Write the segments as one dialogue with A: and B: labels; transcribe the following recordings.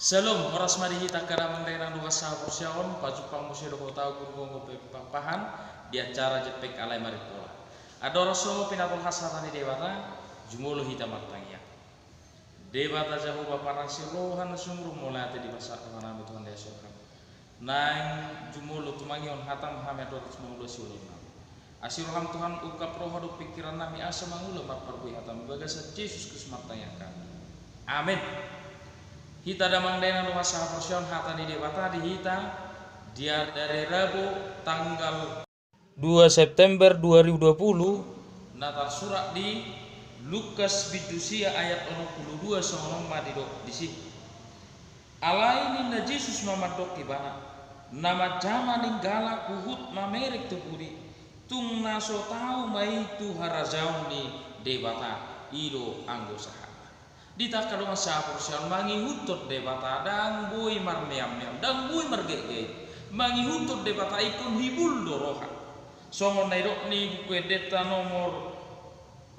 A: Selum oras marihita karamang daerah luas sahur syaon pajupang musir do tahu gurgongo pahan di acara jepek alai maripola. Adoroso pinatul hasatani dewata jumulu hita martangya. Dewata jahu baparang sirohan sumru mulai di masa mana Tuhan Yesus. Nang jumulu tumangion hatam hamedot semulu siuluna. Asiroham Tuhan ukap roh do pikiran nami asa mangula marparbui hatam bagasa Yesus kusmartanya kami. Amin. Hita damang dena rumah sahabat persion hata di dewata di hita dia dari Rabu tanggal 2 September 2020 natal surat di Lukas bidusia ayat 22 sonong madidok di sini. Alaini na Yesus mamadok ibana nama jama ninggala kuhut mamerek tepuri tung naso tahu mai tu harajaun di dewata ido anggosaha. Di takarungan sapur siang mangi hutut debata dang bui marmeam dang bui margege mangi hutut debata ikon hibul doroha songon nairok ni kuedeta nomor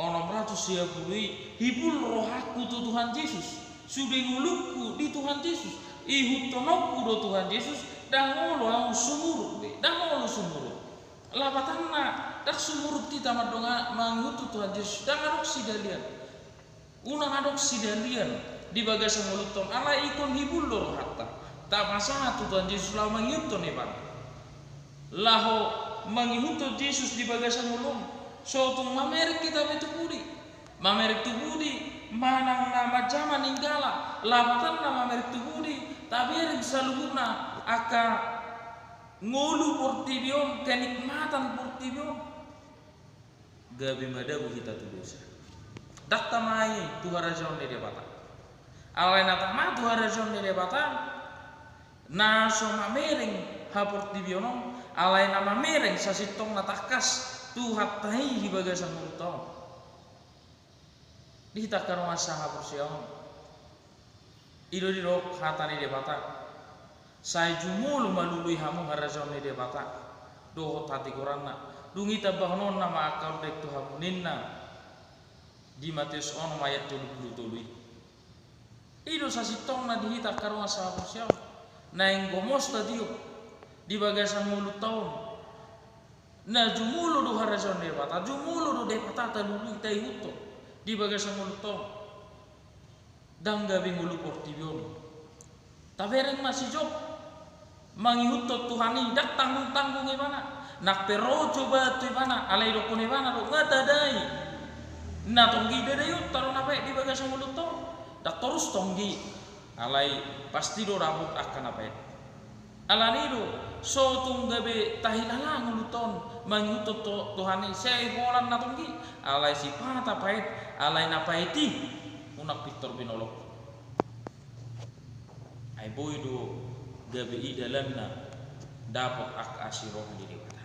A: 630 hibul rohaku tu Tuhan Yesus sudah nguluku di Tuhan Yesus ihutonoku do Tuhan Yesus dang ngolo ang sumurut be dang ngolo sumurut labatanna dak sumurut kita madonga mangi hutut Tuhan Yesus dang arok sidalian unang adopsi dalian di bagasan muluton ala ikon hibul lor hatta tak masalah Tuhan Yesus lau mangiyuton eban laho mangiyuton Yesus di bagasan mulung sotung mamerek kita betu budi mamerek tu budi manang nama zaman ninggala labatan nama mamerek tu budi tabirin saluguna aka ngulu portibion kenikmatan portibion gabi madabu kita tu dosa dak tamai tuharajon de debata alai na tama tuharajon de debata na so mamereng haport dibiono alai na mamereng sasitong natakas tuhat tahi hibagasan multo dihitakkan masa hapor siang ido dirok hatani debata sai jumulu malului hamu harajon de debata do tati koranna dungita bahnon nama akal dek tuhamu ninna di Matius ono ayat 27 ido sasitong na dihita karunga sa syaw na yang gomos na diyo di bagasan mulut tahun na jumulo do harajon de bata jumulo do de patata lulu tay huto di bagasan mulut tahun dang gabi mulu portibion tabereng masih job mangihutot tuhani dak tanggung ibana nak pero coba tu ibana alai do kun ibana do ngatadai na tonggi dedayut taruh nape di bagasan mulut to dak terus tonggi alai pasti do rabut akan apa alani do so tunggabe tahilala nguluton mangutot Tuhani sei holan na tonggi alai si pata pait alai na paiti unak Victor binolok ai boy do gabe idalanna dapat ak asiroh di dewata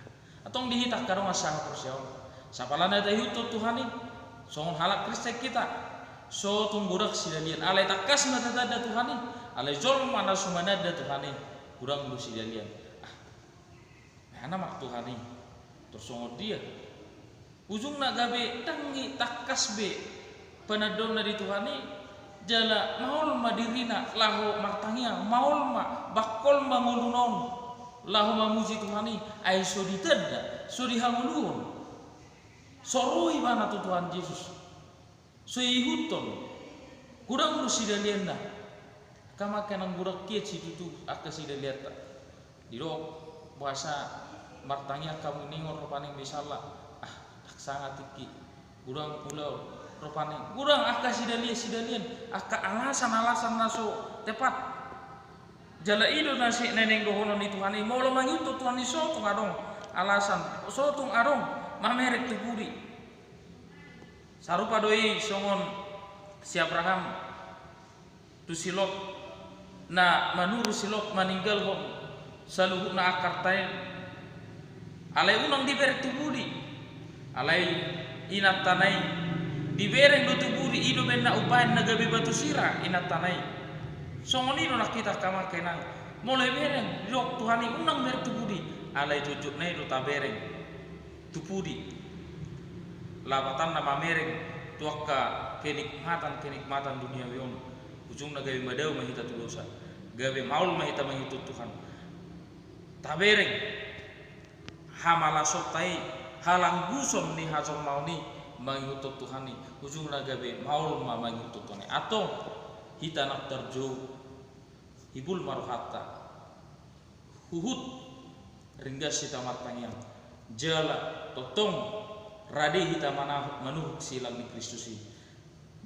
A: atong dihitak karong asah persyaw sapalana dayut Tuhani songon halak Kristek kita so tunggurak sidalian alai takas nadada Tuhani alai jol mana sumanada Tuhani kurang lu sidalian mana mak Tuhani terus songon dia ujung nak gabe tangi takas be panadon dari Tuhani jala maul madirina lahu martangia maul ma bakol mangulunon lahu mamuji Tuhani ai so diteda so dihangulun soroi mana tu Tuhan Yesus soihuton kurang lu sidalian na kama kanang budak kia citu aka sidalian ta dirok bahasa martanya kamu ningor ropaning misalnya tak sangat tiki kurang pulau ropaning kurang aka sidalian aka alasan naso tepat jala ido nasi neneng dohonon itu hani mau lemang itu Tuhan iso tung adong alasan so tung adong mamerek tu budi sarupa doi songon si Abraham tu silok na manuru silok maninggal ho saluhuk na akar tayo alai unang diberek tu budi alai inat tanai dibereng do tu budi ido ben na upayan na gabi batu sira inat tanai songon ino nakita kama kenang mulai bereng yok Tuhani unang berek tu budi alai jujuk na ido tabereng tupudi labatan nama mereng tuaka kenikmatan dunia wion ujung nagai madau mahita tu dosa gabe maul mahita mangitut Tuhan tabereng hamala sotai halang gusom ni hazong mau ni mangitut Tuhan ni ujung gabe maul ma mangitut Tuhan atau hita nak terjauh hibul maruhata huhut ringgas hita matangyang jala totong radi hita mana manuh silang ni Kristusi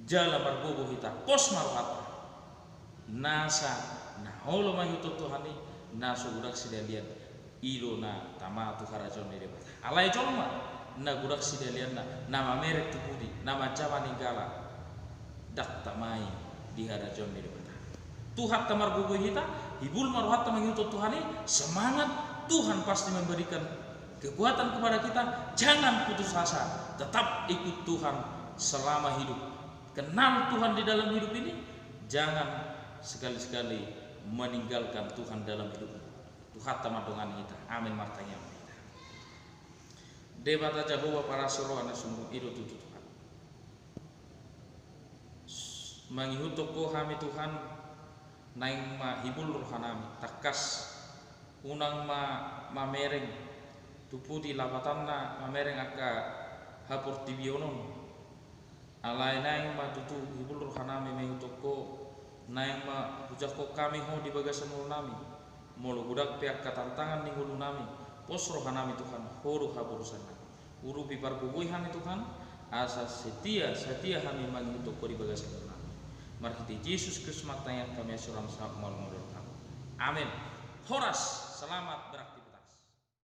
A: jala marbobo hita pos maruhata nasa na holo mangitut Tuhan ni naso gudak sidalian ilo na tama tu karajon ni debat alai jolma na gudak sidalian na nama merek tupudi nama jama ninggala dak tamai di harajon ni debat Tuhan tamar bubu hita hibul maruhat mangitut Tuhan ni semangat Tuhan pasti memberikan kekuatan kepada kita. Jangan putus asa, tetap ikut Tuhan selama hidup, kenal Tuhan di dalam hidup ini. Jangan sekali-sekali meninggalkan Tuhan dalam hidup. Tuhan tamadongan kita. Amin martanya kita. Debat aja bahwa para suruh anak sungguh itu Tuhan. Mangihutok kami Tuhan naing ma hibul rohanami takas unang ma mereng tupu di labatanna ma mereng aka hapur tibionon alai naing ma tutu hibul rohanami mangihutok ko naing ma hujako kami ho di bagasan nami molo budak pihak katantangan ning hulu nami pos rohanami Tuhan horu haburusan uru pipar bubui hami Tuhan asa setia kami mangihutok ko di bagasan nami. Mari Yesus Kristus matanya kami asuram sama mal. Amin. Horas selamat beraktivitas.